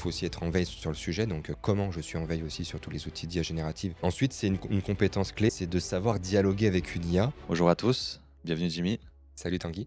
faut aussi être en veille sur le sujet, donc comment je suis en veille aussi sur tous les outils d'IA générative. Ensuite, c'est une compétence clé, c'est de savoir dialoguer avec une IA. Bonjour à tous, bienvenue Jimmy. Salut Tanguy.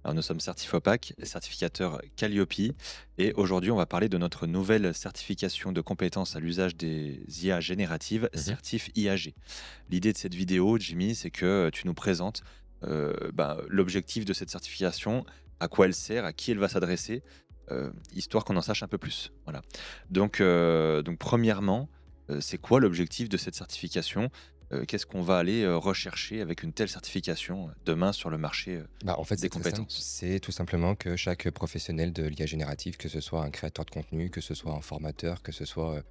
Alors nous sommes Certifopac, certificateur Calliope, et aujourd'hui on va parler de notre nouvelle certification de compétences à l'usage des IA génératives, Mhm. Certif IAG. L'idée de cette vidéo, Jimmy, c'est que tu nous présentes l'objectif de cette certification, à quoi elle sert, à qui elle va s'adresser, histoire qu'on en sache un peu plus. Voilà. Donc premièrement, c'est quoi l'objectif de cette certification? Qu'est-ce qu'on va aller rechercher avec une telle certification demain sur le marché Bah, en fait, des c'est très simple. compétences? C'est tout simplement que chaque professionnel de l'IA générative, que ce soit un créateur de contenu, que ce soit un formateur, que ce soit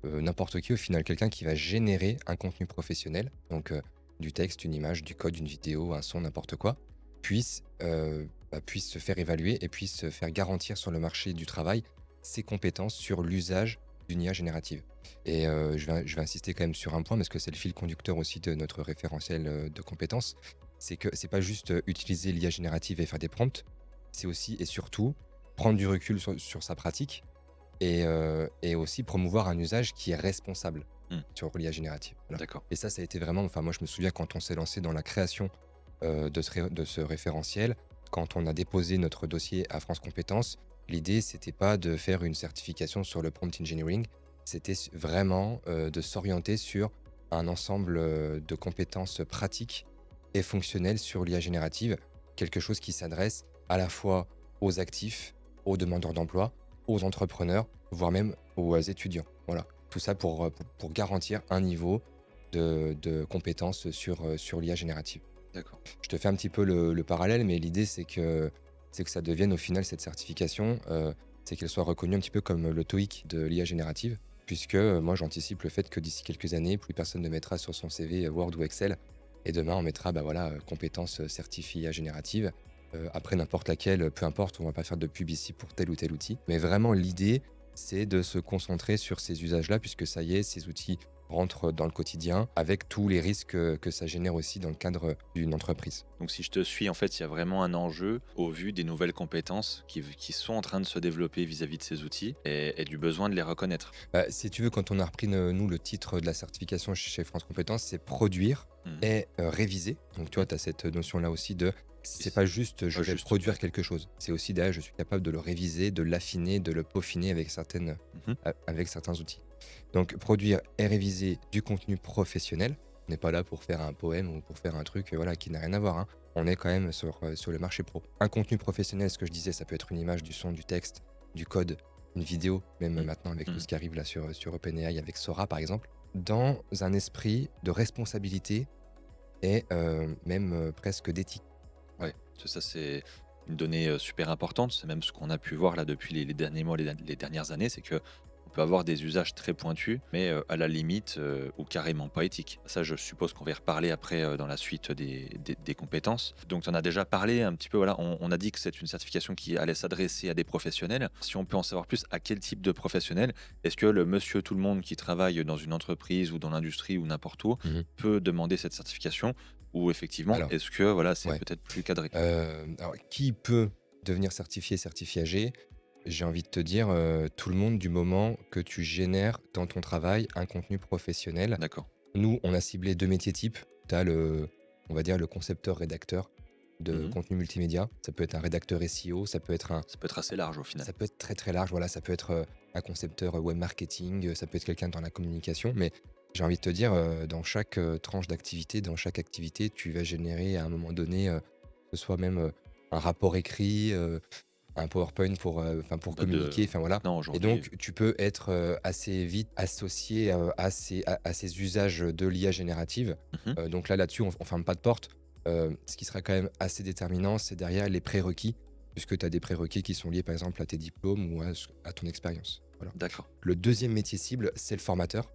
n'importe qui, au final, quelqu'un qui va générer un contenu professionnel, donc du texte, une image, du code, une vidéo, un son, n'importe quoi, puisse se faire évaluer et puisse se faire garantir sur le marché du travail ses compétences sur l'usage d'une IA générative. Et je vais insister quand même sur un point, parce que c'est le fil conducteur aussi de notre référentiel de compétences, c'est que c'est pas juste utiliser l'IA générative et faire des prompts, c'est aussi et surtout prendre du recul sur sa pratique et aussi promouvoir un usage qui est responsable Hmm, sur l'IA générative. Voilà. d'accord. Et ça a été vraiment, enfin moi je me souviens quand on s'est lancé dans la création de ce référentiel, quand on a déposé notre dossier à France Compétences, l'idée c'était pas de faire une certification sur le prompt engineering, c'était vraiment de s'orienter sur un ensemble de compétences pratiques et fonctionnelles sur l'IA générative, quelque chose qui s'adresse à la fois aux actifs, aux demandeurs d'emploi, aux entrepreneurs, voire même aux étudiants. Voilà. Tout ça pour garantir un niveau de compétences sur l'IA générative. D'accord. Je te fais un petit peu le parallèle, mais l'idée, c'est que ça devienne au final cette certification, c'est qu'elle soit reconnue un petit peu comme le TOEIC de l'IA générative, puisque moi, j'anticipe le fait que d'ici quelques années, plus personne ne mettra sur son CV Word ou Excel, et demain, on mettra bah voilà, compétences certifiées IA générative. Après n'importe laquelle, peu importe, on va pas faire de pub ici pour tel ou tel outil. Mais vraiment, l'idée, c'est de se concentrer sur ces usages-là, puisque ça y est, ces outils rentrent dans le quotidien, avec tous les risques que ça génère aussi dans le cadre d'une entreprise. Donc si je te suis, en fait, il y a vraiment un enjeu au vu des nouvelles compétences qui sont en train de se développer vis-à-vis de ces outils et du besoin de les reconnaître. Bah, si tu veux, quand on a repris, nous, le titre de la certification chez France Compétences, c'est produire Mhm. et réviser. Donc, tu vois, Mhm. tu as cette notion-là aussi de Et c'est c'est pas juste je pas vais juste, produire ouais. quelque chose. C'est aussi derrière, je suis capable de le réviser, de l'affiner, de le peaufiner Mhm. avec certains outils. Donc, produire et réviser du contenu professionnel. On n'est pas là pour faire un poème ou pour faire un truc voilà, qui n'a rien à voir, hein. On est quand même sur le marché pro. Un contenu professionnel, ce que je disais, ça peut être une image, du son, du texte, du code, une vidéo, même Mhm. maintenant avec tout Mhm. ce qui arrive là sur OpenAI avec Sora par exemple, dans un esprit de responsabilité et même presque d'éthique. Ouais, ça c'est une donnée super importante. C'est même ce qu'on a pu voir là depuis les derniers mois, les dernières années, c'est que on peut avoir des usages très pointus, mais à la limite ou carrément pas éthiques. Ça, je suppose qu'on va y reparler après dans la suite des compétences. Donc, tu en as déjà parlé un petit peu. Voilà, on a dit que c'est une certification qui allait s'adresser à des professionnels. Si on peut en savoir plus, à quel type de professionnel? Est-ce que le monsieur tout le monde qui travaille dans une entreprise ou dans l'industrie ou n'importe où Mhm. peut demander cette certification? Ou effectivement, Alors, est-ce que voilà, c'est ouais. peut-être plus cadré? Alors, qui peut devenir certifié AG? J'ai envie de te dire tout le monde, du moment que tu génères dans ton travail un contenu professionnel. D'accord. Nous, on a ciblé deux métiers types. Tu as on va dire, le concepteur-rédacteur de Mmh. contenu multimédia. Ça peut être un rédacteur SEO, ça peut être Ça peut être assez large au final. ça peut être très très large. Voilà, ça peut être un concepteur web marketing, ça peut être quelqu'un dans la communication. Mais j'ai envie de te dire, dans chaque tranche d'activité, dans chaque activité, tu vas générer à un moment donné, que ce soit même un rapport écrit, un PowerPoint pour Bah, de communiquer, enfin voilà. maintenant Et aujourd'hui, donc, tu peux être assez vite associé à ces usages de l'IA générative. mmh. Donc là-dessus, on ne ferme pas de porte. Ce qui sera quand même assez déterminant, c'est derrière les prérequis, puisque tu as des prérequis qui sont liés par exemple à tes diplômes ou à ton expérience. Voilà. D'accord. Le deuxième métier cible, c'est le formateur.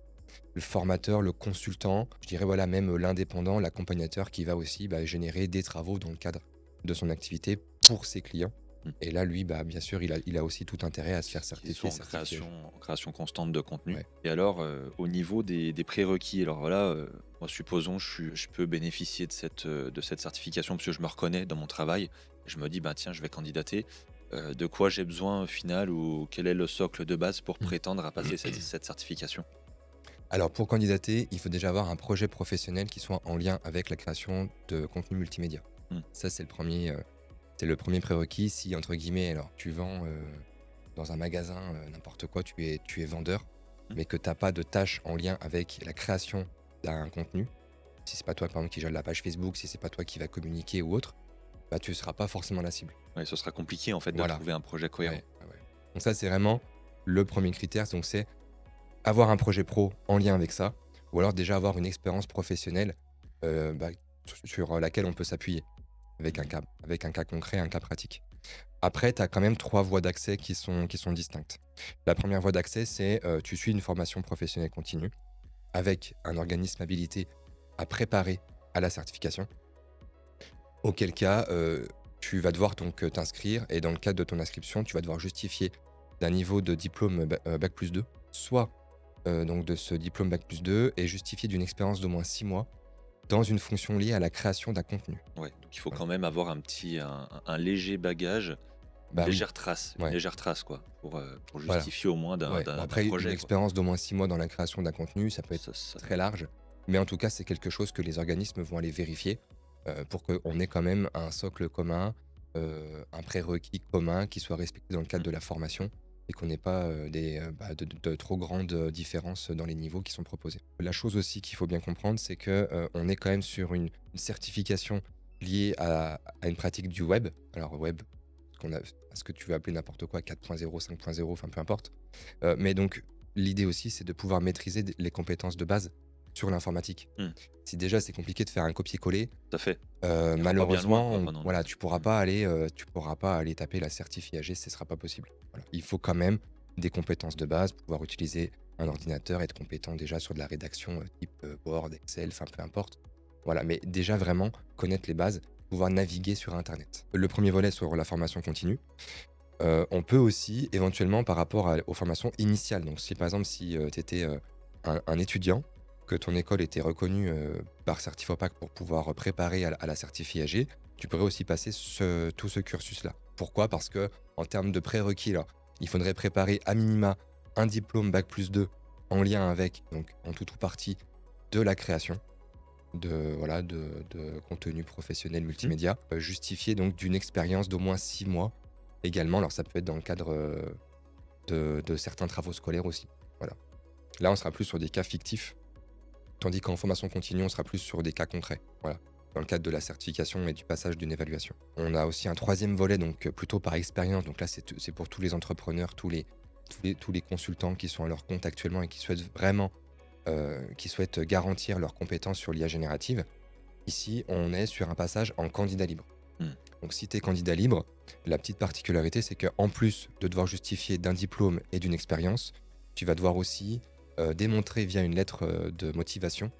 Le formateur, le consultant, je dirais voilà, même l'indépendant, l'accompagnateur qui va aussi générer des travaux dans le cadre de son activité pour ses clients. Mmh. Et là, lui, bien sûr, il a aussi tout intérêt à se faire Qui sont certifier, certifier. en création constante de contenu. Ouais. Et alors, au niveau des prérequis, alors voilà, moi supposons je peux bénéficier de cette certification parce que je me reconnais dans mon travail. Je me dis: «Bah, tiens, je vais candidater». De quoi j'ai besoin au final ou quel est le socle de base pour Mmh. prétendre à passer cette certification? Alors pour candidater, il faut déjà avoir un projet professionnel qui soit en lien avec la création de contenu multimédia. Mmh. Ça, c'est le premier prérequis. Si, entre guillemets, alors tu vends dans un magasin n'importe quoi, tu es vendeur, Mmh. mais que tu as pas de tâche en lien avec la création d'un contenu, si c'est pas toi, par exemple, qui gère la page Facebook, si c'est pas toi qui va communiquer ou autre, bah, tu seras pas forcément la cible. Ouais, ce sera compliqué en fait de Voilà, trouver un projet ouais, cohérent. ouais, ouais. Donc ça, c'est vraiment le premier critère. Donc c'est avoir un projet pro en lien avec ça, ou alors déjà avoir une expérience professionnelle bah, sur laquelle on peut s'appuyer Mmh. avec un cas concret, un cas pratique. Après, tu as quand même trois voies d'accès qui sont distinctes. La première voie d'accès, c'est tu suis une formation professionnelle continue avec un organisme habilité à préparer à la certification, auquel cas tu vas devoir donc t'inscrire et dans le cadre de ton inscription, tu vas devoir justifier d'un niveau de diplôme bac plus 2, soit donc de ce diplôme bac plus 2 et justifié d'une expérience d'au moins 6 mois dans une fonction liée à la création d'un contenu. Ouais, donc il faut Voilà. quand même avoir un léger bagage, Bah oui, une ouais, légère trace quoi, pour voilà. justifier au moins d'un Ouais. Bon d'un d'un après une projet quoi. expérience d'au moins 6 mois dans la création d'un contenu, ça peut être Ça très large, mais en tout cas, c'est quelque chose que les organismes vont aller vérifier, pour qu'on ait quand même un socle commun, un prérequis commun qui soit respecté dans le cadre mmh, de la formation et qu'on n'ait pas, de trop grandes, différences dans les niveaux qui sont proposés. La chose aussi qu'il faut bien comprendre, c'est que, on est quand même sur une certification liée à une pratique du web. Alors web, ce que tu veux appeler n'importe quoi, 4.0, 5.0, enfin peu importe. Mais donc l'idée aussi, c'est de pouvoir maîtriser les compétences de base sur l'informatique. mmh, Si déjà c'est compliqué de faire un copier-coller, tout à fait. On n'ira pas bien loin malheureusement, quoi pendant voilà, mmh, tu pourras pas aller taper la certif IAG, ce sera pas possible. Voilà. Il faut quand même des compétences de base, pouvoir utiliser un ordinateur, être compétent déjà sur de la rédaction type Word, Excel, enfin peu importe. Voilà, mais déjà vraiment connaître les bases, pouvoir naviguer sur Internet. Le premier volet sur la formation continue. On peut aussi éventuellement par rapport aux formations initiales, donc si par exemple si, tu étais, un étudiant, que ton école était reconnue, par Certifopac pour pouvoir préparer à la certif IAG, tu pourrais aussi passer tout ce cursus-là. Pourquoi? Parce que en termes de prérequis là, il faudrait préparer à minima un diplôme bac plus 2 en lien avec, donc en tout ou partie, de la création de contenu professionnel mmh. multimédia, justifié donc d'une expérience d'au moins 6 mois également. Alors ça peut être dans le cadre, de certains travaux scolaires aussi, voilà. Là, on sera plus sur des cas fictifs, tandis qu'en formation continue, on sera plus sur des cas concrets, voilà, dans le cadre de la certification et du passage d'une évaluation. On a aussi un troisième volet, donc plutôt par expérience, donc là, c'est pour tous les entrepreneurs, tous les consultants qui sont à leur compte actuellement et qui souhaitent vraiment, qui souhaitent garantir leurs compétences sur l'IA générative. Ici, on est sur un passage en candidat libre. Mmh. Donc si tu es candidat libre, la petite particularité, c'est qu'en plus de devoir justifier d'un diplôme et d'une expérience, tu vas devoir aussi démontrer via une lettre de motivation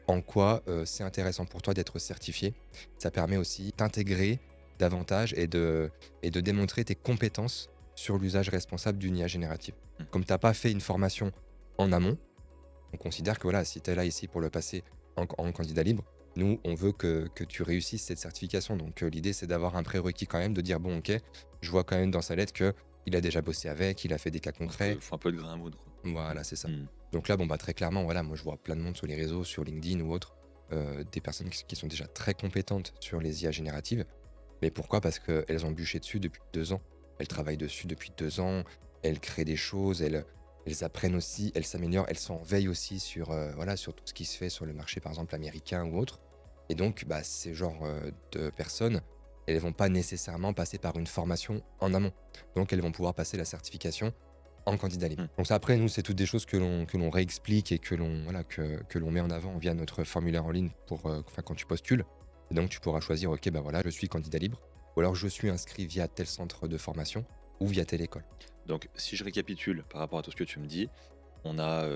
en quoi c'est intéressant pour toi d'être certifié. Ça permet aussi d'intégrer davantage et de démontrer tes compétences sur l'usage responsable d'une IA générative. Mmh. Comme tu n'as pas fait une formation en amont, on considère que voilà, si tu es là ici pour le passer en candidat libre, nous, on veut que tu réussisses cette certification. Donc l'idée, c'est d'avoir un prérequis quand même, de dire, bon, ok, je vois quand même dans sa lettre qu'il a déjà bossé avec, il a fait des cas concrets. Faut un peu de grain à moudre quoi. Voilà, c'est ça. Mmh. Donc là, bon, bah, très clairement, voilà, moi, je vois plein de monde sur les réseaux, sur LinkedIn ou autre, des personnes qui sont déjà très compétentes sur les IA génératives. Mais pourquoi? Parce qu'elles ont bûché dessus depuis 2 ans. Elles travaillent dessus depuis 2 ans, elles créent des choses, elles apprennent aussi, elles s'améliorent, elles sont en veille aussi sur, voilà, sur tout ce qui se fait sur le marché, par exemple, américain ou autre. Et donc, bah, ces genres de personnes, elles vont pas nécessairement passer par une formation en amont. Donc, elles vont pouvoir passer la certification en candidat libre. Mmh. Donc ça, après, nous, c'est toutes des choses que l'on réexplique et voilà, que l'on met en avant via notre formulaire en ligne pour, enfin, quand tu postules. Et donc, tu pourras choisir, ok, ben voilà, je suis candidat libre, ou alors je suis inscrit via tel centre de formation ou via telle école. Donc si je récapitule par rapport à tout ce que tu me dis, on a,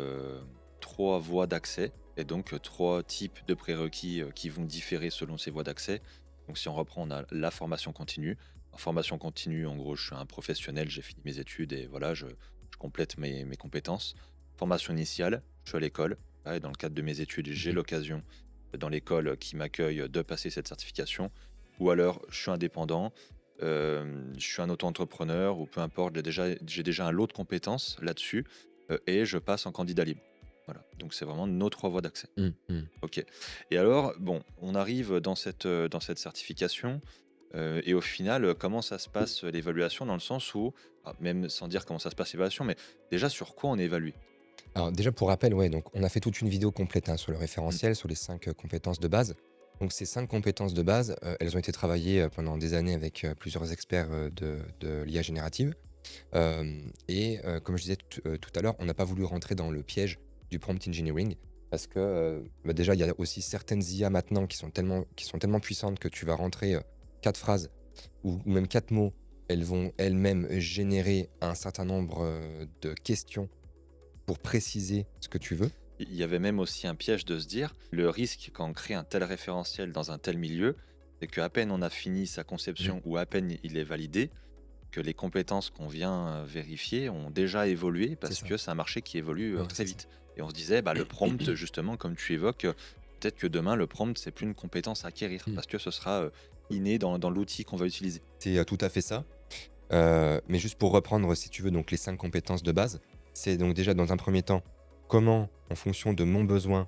3 voies d'accès et donc, 3 types de prérequis, qui vont différer selon ces voies d'accès. Donc si on reprend, on a la formation continue. En formation continue, en gros, je suis un professionnel, j'ai fini mes études et voilà, je complète mes compétences. Formation initiale, je suis à l'école, ouais, dans le cadre de mes études, j'ai Mhm. l'occasion, dans l'école qui m'accueille, de passer cette certification ou alors je suis indépendant, je suis un auto-entrepreneur ou peu importe, j'ai déjà un lot de compétences là-dessus, et je passe en candidat libre. Voilà, donc c'est vraiment nos 3 voies d'accès. Mmh, mmh. OK. Et alors, bon, on arrive dans cette certification, et au final, comment ça se passe, l'évaluation? Dans le sens où, même sans dire comment ça se passe l'évaluation, mais déjà sur quoi on est évalué? Alors déjà pour rappel, ouais, donc on a fait toute une vidéo complète, hein, sur le Mmh. référentiel, sur les 5 compétences de base. Donc ces 5 compétences de base, elles ont été travaillées, pendant des années avec, plusieurs experts, de l'IA générative. Comme je disais tout à l'heure, on n'a pas voulu rentrer dans le piège du prompt engineering parce que, bah, déjà, il y a aussi certaines IA maintenant qui sont tellement puissantes que tu vas rentrer, 4 phrases ou même 4 mots, elles vont elles-mêmes générer un certain nombre, de questions pour préciser ce que tu veux. Il y avait même aussi un piège de se dire, le risque quand on crée un tel référentiel dans un tel milieu, c'est qu'à peine on a fini sa Mmh. conception ou à peine il est validé, que les compétences qu'on vient vérifier ont déjà évolué C'est parce ça. que c'est un marché qui évolue Ouais, très c'est ça. vite. Et on se disait, bah, le prompt, justement, comme tu évoques, peut-être que demain, le prompt, c'est plus une compétence à acquérir Mmh. parce que ce sera inné dans l'outil qu'on va utiliser. C'est, tout à fait ça. Mais juste pour reprendre, si tu veux, donc les 5 compétences de base, c'est donc déjà dans un premier temps, comment, en fonction de mon besoin,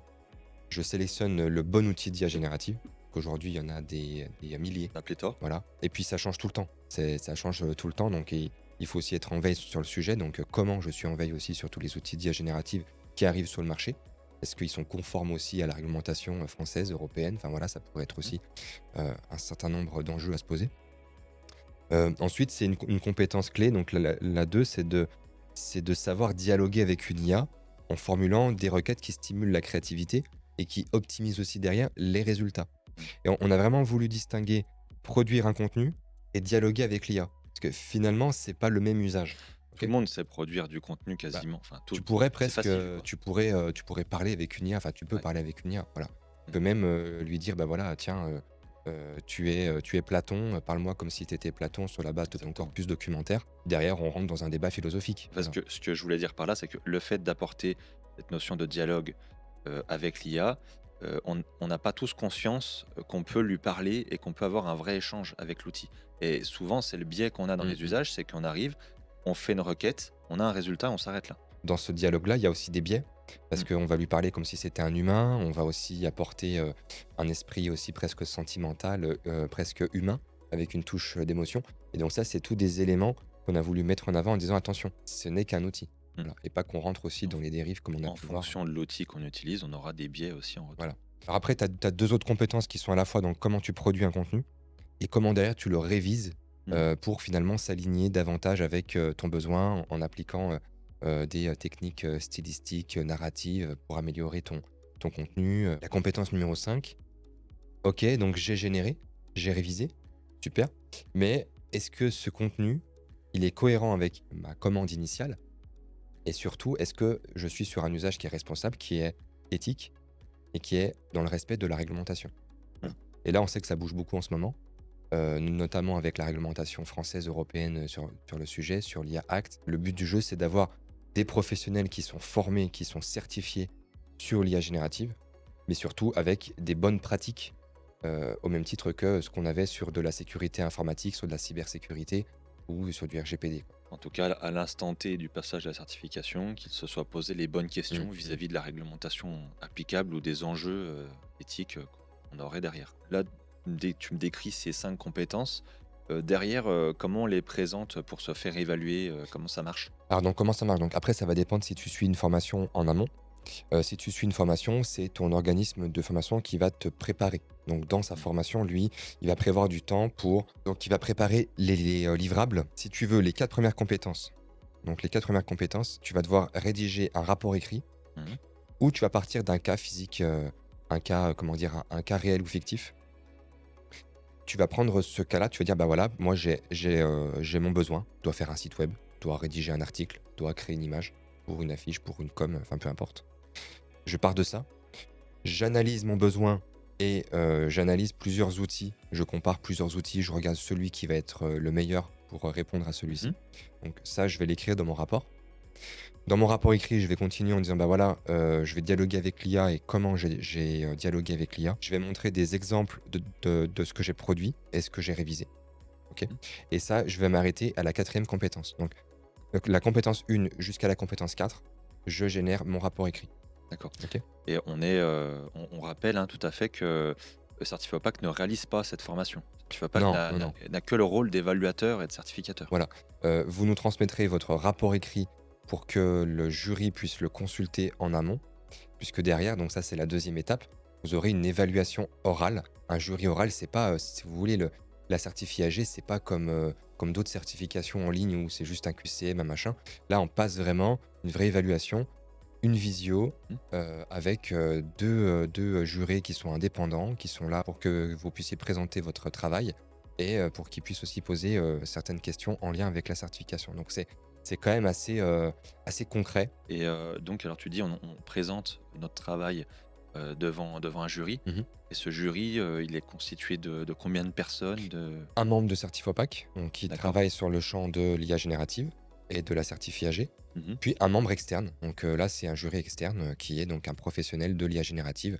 je sélectionne le bon outil d'IA générative. Qu'aujourd'hui, il y en a des milliers, La pléthore. voilà. Et puis ça change tout le temps. Ça change tout le temps, donc il faut aussi être en veille sur le sujet. Donc comment je suis en veille aussi sur tous les outils d'IA générative qui arrivent sur le marché. Est-ce qu'ils sont conformes aussi à la réglementation française, européenne? Enfin voilà, ça pourrait être Mhm. aussi un certain nombre d'enjeux à se poser. Ensuite, c'est une compétence clé, donc la 2, c'est de savoir dialoguer avec une IA en formulant des requêtes qui stimulent la créativité et qui optimisent aussi derrière les résultats. Et on a vraiment voulu distinguer produire un contenu et dialoguer avec l'IA. Parce que finalement, c'est pas le même usage. Tout OK? le monde sait produire du contenu Bah, quasiment. Enfin, tu pourrais c'est presque, facile, quoi. tu pourrais parler avec une IA, enfin tu peux Ouais. parler avec une IA, voilà. Tu Mm. peux même, lui dire: «Bah, voilà, tiens, tu es Platon, parle-moi comme si tu étais Platon sur la base de ton Exactement. corpus documentaire». Derrière, on rentre dans un débat philosophique, Parce voilà. que ce que je voulais dire par là, c'est que le fait d'apporter cette notion de dialogue avec l'IA, on n'a pas tous conscience qu'on peut lui parler et qu'on peut avoir un vrai échange avec l'outil. Et souvent, c'est le biais qu'on a dans Mmh les mh. usages, c'est qu'on arrive, on fait une requête, on a un résultat, on s'arrête là. Dans ce dialogue-là, il y a aussi des biais, parce Mm. qu'on va lui parler comme si c'était un humain, on va aussi apporter, un esprit aussi presque sentimental, presque humain, avec une touche, d'émotion. Et donc ça, c'est tous des éléments qu'on a voulu mettre en avant en disant: «Attention, ce n'est qu'un outil». Mm. Voilà, et pas qu'on rentre aussi En, dans les dérives comme on a en pu voir, fonction de l'outil qu'on utilise, on aura des biais aussi en retour. voilà. Alors après, tu as 2 autres compétences qui sont à la fois dans comment tu produis un contenu et comment derrière tu le révises, Mm. pour finalement s'aligner davantage avec, ton besoin en appliquant, des, techniques, stylistiques, narratives, pour améliorer ton contenu. La compétence numéro 5, OK, donc j'ai généré, j'ai révisé, super. Mais est-ce que ce contenu, il est cohérent avec ma commande initiale? Et surtout, est-ce que je suis sur un usage qui est responsable, qui est éthique et qui est dans le respect de la réglementation? Mm. Voilà. Et là, on sait que ça bouge beaucoup en ce moment, notamment avec la réglementation française, européenne, sur le sujet, sur l'IA Act. Le but du jeu, c'est d'avoir des professionnels qui sont formés, qui sont certifiés sur l'IA générative, mais surtout avec des bonnes pratiques, au même titre que ce qu'on avait sur de la sécurité informatique, sur de la cybersécurité ou sur du RGPD, quoi. En tout cas, à l'instant T du passage de la certification, qu'il se soit posé les bonnes Mmh questions mh. vis-à-vis de la réglementation applicable ou des enjeux éthiques qu'on aurait derrière. Là, tu me décris ces 5 compétences. Derrière, comment on les présente pour se faire évaluer? Comment ça marche? Alors donc comment ça marche? Donc après ça va dépendre si tu suis une formation en amont. Si tu suis une formation, c'est ton organisme de formation qui va te préparer. Donc dans sa Mm. formation, lui, il va prévoir du temps pour donc il va préparer les livrables. Si tu veux les 4 premières compétences, donc les 4 premières compétences, tu vas devoir rédiger un rapport écrit Mhm. où tu vas partir d'un cas physique, un cas, comment dire? Un cas réel ou fictif. Tu vas prendre ce cas-là, tu vas dire: «Bah, voilà, moi j'ai mon besoin, je dois faire un site web, je dois rédiger un article, je dois créer une image pour une affiche, pour une com», enfin peu importe. Je pars de ça, j'analyse mon besoin et j'analyse plusieurs outils. Je compare plusieurs outils, je regarde celui qui va être, le meilleur pour, répondre à celui-ci. Mhm. Donc ça, je vais l'écrire dans mon rapport. Dans mon rapport écrit, je vais continuer en disant: «Bah, voilà, je vais dialoguer avec l'IA et comment j'ai dialogué avec l'IA». Je vais montrer des exemples de ce que j'ai produit et ce que j'ai révisé. OK? Mmh. Et ça, je vais m'arrêter à la quatrième compétence. Donc la compétence 1 jusqu'à la compétence 4, je génère mon rapport écrit. D'accord. OK? Et on rappelle, hein, tout à fait que le Certifopac ne réalise pas cette formation. Certifopac Non, n'a non, n'a non. n'a que le rôle d'évaluateur et de certificateur. Voilà. Vous nous transmettrez votre rapport écrit pour que le jury puisse le consulter en amont, puisque derrière, donc ça c'est la deuxième étape, vous aurez une évaluation orale. Un jury oral, c'est pas, si vous voulez, la certif IAG, c'est pas comme d'autres certifications en ligne où c'est juste un QCM, un machin. Là, on passe vraiment une vraie évaluation, une visio, Mmh. avec 2 jurés qui sont indépendants, qui sont là pour que vous puissiez présenter votre travail et pour qu'ils puissent aussi poser, certaines questions en lien avec la certification. Donc c'est quand même assez concret. Et donc alors tu dis on présente notre travail, devant un jury Mmh. et ce jury, il est constitué de combien de personnes? Un membre de Certifopac, donc qui D'accord. travaille sur le champ de l'IA générative et de la certif IAG, Mmh. puis un membre externe. Donc là, c'est un jury externe, qui est donc un professionnel de l'IA générative.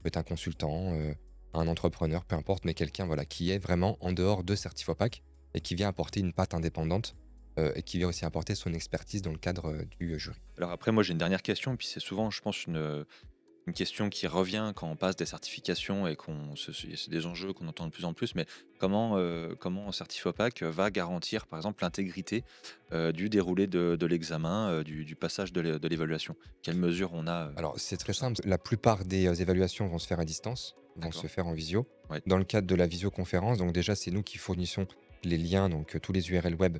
Peut être un consultant, un entrepreneur, peu importe, mais quelqu'un, voilà, qui est vraiment en dehors de Certifopac et qui vient apporter une patte indépendante, et qui vient aussi apporter son expertise dans le cadre, du jury. Alors après moi j'ai une dernière question, puis c'est souvent je pense une question qui revient quand on passe des certifications et qu'on c'est des enjeux qu'on entend de plus en plus, mais comment Certifopac va garantir, par exemple, l'intégrité, du déroulé de l'examen, du passage de l'évaluation? Quelles mesures on a, Alors, c'est pour très ça? simple. La plupart des évaluations vont se faire à distance, vont se D'accord. faire en visio. Ouais. Dans le cadre de la visioconférence, donc déjà, c'est nous qui fournissons les liens, donc tous les URL web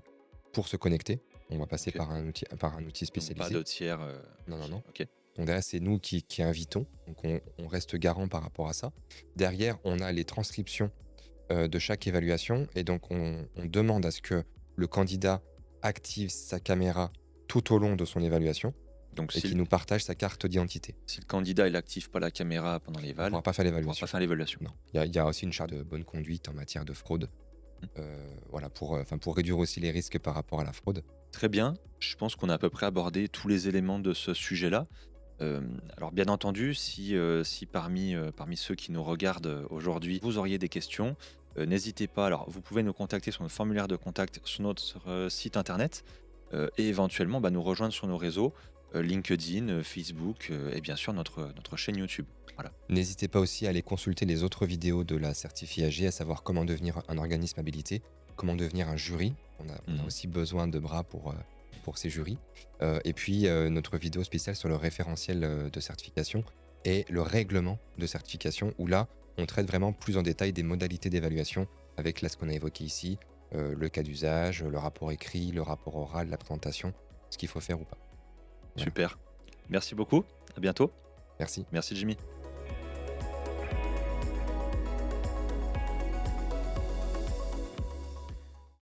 pour se connecter. On va passer OK. par un outil Donc pas spécialisé. de tiers, Non, non, qui non. OK. Donc derrière, c'est nous qui invitons. Donc on reste garant par rapport à ça. Derrière, on a les transcriptions de chaque évaluation. Et donc, on demande à ce que le candidat active sa caméra tout au long de son évaluation Donc et qu'il nous partage sa carte d'identité. si le candidat il active pas la caméra pendant On ne l'éval, pourra pas faire il pourra pas l'évaluation. faire l'évaluation. Non. Il y a aussi une charte de bonne conduite en matière de fraude. Mmh. Voilà, pour réduire aussi les risques par rapport à la fraude. Très bien, je pense qu'on a à peu près abordé tous les éléments de ce sujet-là. Alors bien entendu, si parmi ceux qui nous regardent, aujourd'hui, vous auriez des questions, n'hésitez pas. Alors vous pouvez nous contacter sur notre formulaire de contact sur notre, site internet, et éventuellement, bah, nous rejoindre sur nos réseaux, LinkedIn, Facebook, et bien sûr notre chaîne YouTube. Voilà. N'hésitez pas aussi à aller consulter les autres vidéos de la certif IAG, à savoir comment devenir un organisme habilité, comment devenir un jury. On a Mmh. aussi besoin de bras pour ces jurys. Et puis notre vidéo spéciale sur le référentiel de certification et le règlement de certification, où là, on traite vraiment plus en détail des modalités d'évaluation avec là ce qu'on a évoqué ici, le cas d'usage, le rapport écrit, le rapport oral, la présentation, ce qu'il faut faire ou pas. Voilà. Super. Merci beaucoup, à bientôt. Merci. Merci Jimmy.